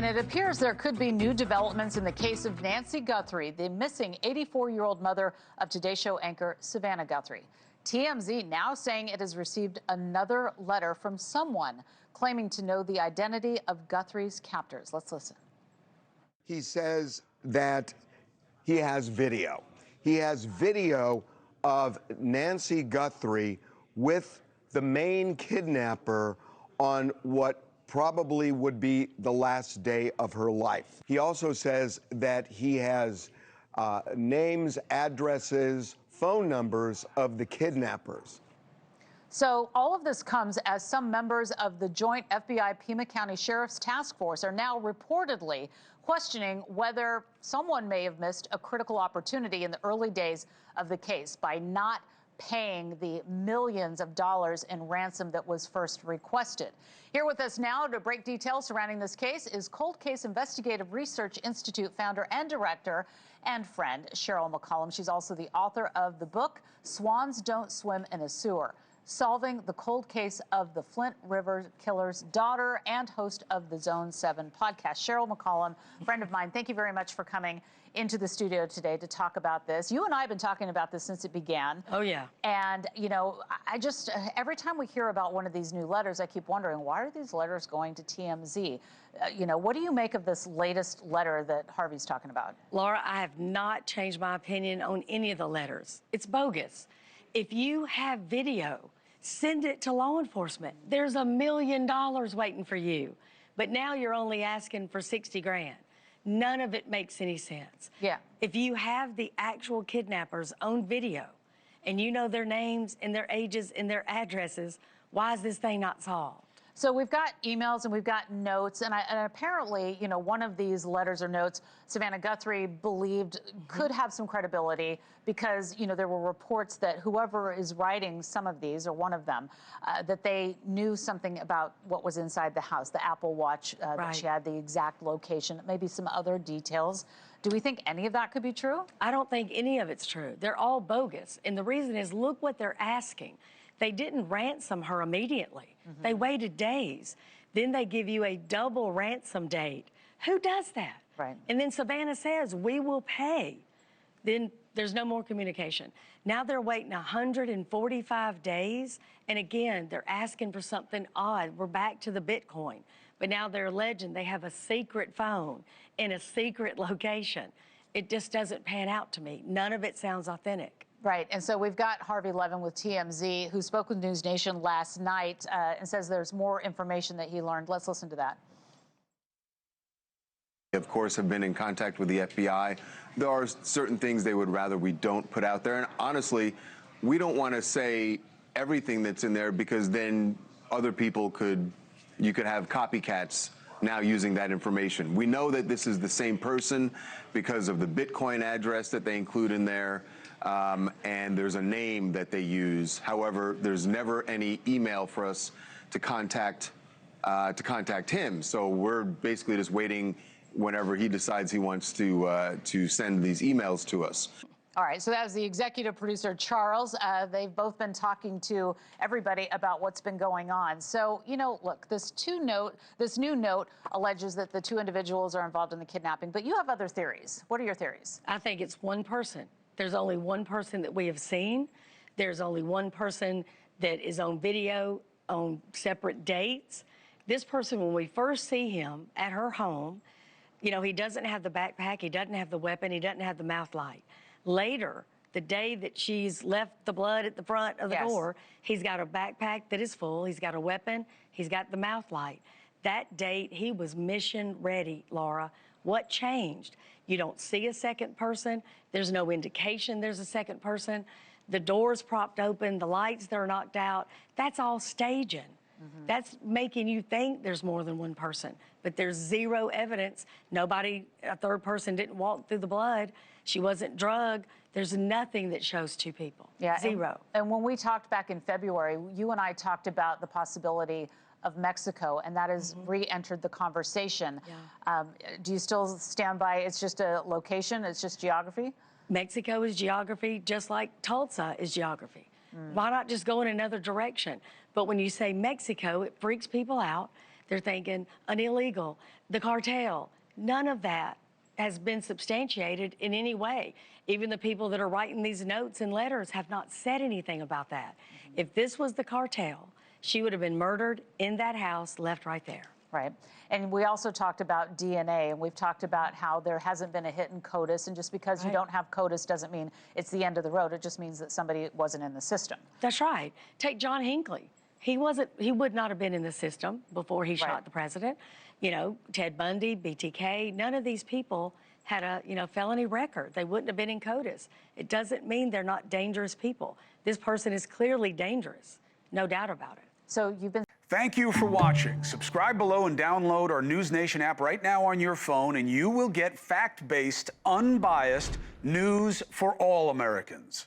And it appears there could be new developments in the case of Nancy Guthrie, the missing 84-year-old mother of Today Show anchor Sheryl Guthrie. TMZ now saying it has received another letter from someone claiming to know the identity of Guthrie's captors. Let's listen. He says that he has video. He has video of Nancy Guthrie with the main kidnapper on what probably would be the last day of her life. He also says that he has names, addresses, phone numbers of the kidnappers. So all of this comes as some members of the joint FBI Pima County Sheriff's Task Force are now reportedly questioning whether someone may have missed a critical opportunity in the early days of the case by not paying the millions of dollars in ransom that was first requested. Here with us now to break details surrounding this case is Cold Case Investigative Research Institute founder and director and friend Sheryl McCollum. She's also the author of the book Swans Don't Swim in a Sewer: Solving the Cold Case of the Flint River Killer's Daughter, and host of the Zone 7 podcast. Sheryl McCollum, friend of mine, thank you very much for coming into the studio today to talk about this. You and I have been talking about this since it began. Oh, yeah. And, you know, I just, every time we hear about one of these new letters, I keep wondering, why are these letters going to TMZ? You know, what do you make of this latest letter that Harvey's talking about? Laura, I have not changed my opinion on any of the letters. It's bogus. If you have video, send it to law enforcement. There's $1 million waiting for you. But now you're only asking for 60 grand. None of it makes any sense. Yeah. If you have the actual kidnappers on video and you know their names and their ages and their addresses, why is this thing not solved? So we've got emails and we've got notes, and apparently, you know, one of these letters or notes, Sheryl Guthrie believed could have some credibility because, you know, there were reports that whoever is writing some of these, or one of them, that they knew something about what was inside the house, the Apple Watch, that she had the exact location, maybe some other details. Do we think any of that could be true? I don't think any of it's true. They're all bogus. And the reason is, look what they're asking. They didn't ransom her immediately. They waited days. Then they give you a double ransom date. Who does that? Right. And then Savannah says, we will pay. Then there's no more communication. Now they're waiting 145 days. And again, they're asking for something odd. We're back to the Bitcoin. But now they're alleging they have a secret phone in a secret location. It just doesn't pan out to me. None of it sounds authentic. Right, and so we've got Harvey Levin with TMZ, who spoke with NewsNation last night and says there's more information that he learned. Let's listen to that. Of course, have been in contact with the FBI. There are certain things they would rather we don't put out there. And honestly, we don't want to say everything that's in there because then other people you could have copycats now using that information. We know that this is the same person because of the Bitcoin address that they include in there. And there's a name that they use. However, there's never any email for us to contact him. So we're basically just waiting whenever he decides he wants to send these emails to us. All right, so that was the executive producer, Charles. They've both been talking to everybody about what's been going on. So, you know, look, this new note alleges that the two individuals are involved in the kidnapping, but you have other theories. What are your theories? I think it's one person. There's only one person that we have seen. There's only one person that is on video on separate dates. This person, when we first see him at her home, you know, he doesn't have the backpack, he doesn't have the weapon, he doesn't have the mouth light. Later, the day that she's left the blood at the front of the door, he's got a backpack that is full, he's got a weapon, he's got the mouth light. That date, he was mission ready, Laura. What changed? You don't see a second person. There's no indication there's a second person. The door's propped open, the lights, they're knocked out. That's all staging. That's making you think there's more than one person, but there's zero evidence. Nobody, a third person didn't walk through the blood. She wasn't drugged. There's nothing that shows two people. Yeah, zero. And when we talked back in February, you and I talked about the possibility of Mexico, and that has re-entered the conversation. Yeah. Do you still stand by it's just a location, it's just geography? Mexico is geography, just like Tulsa is geography. Why not just go in another direction? But when you say Mexico, it freaks people out. They're thinking an illegal, the cartel. None of that has been substantiated in any way. Even the people that are writing these notes and letters have not said anything about that. If this was the cartel, she would have been murdered in that house, left right there. Right. And we also talked about DNA, and we've talked about how there hasn't been a hit in CODIS, and just because you don't have CODIS doesn't mean it's the end of the road. It just means that somebody wasn't in the system. That's right. Take John Hinckley. He would not have been in the system before he shot the president. You know, Ted Bundy, BTK, none of these people had a, felony record. They wouldn't have been in CODIS. It doesn't mean they're not dangerous people. This person is clearly dangerous, no doubt about it. So you've been... Thank you for watching. Subscribe below and download our NewsNation app right now on your phone, and you will get fact-based, unbiased news for all Americans.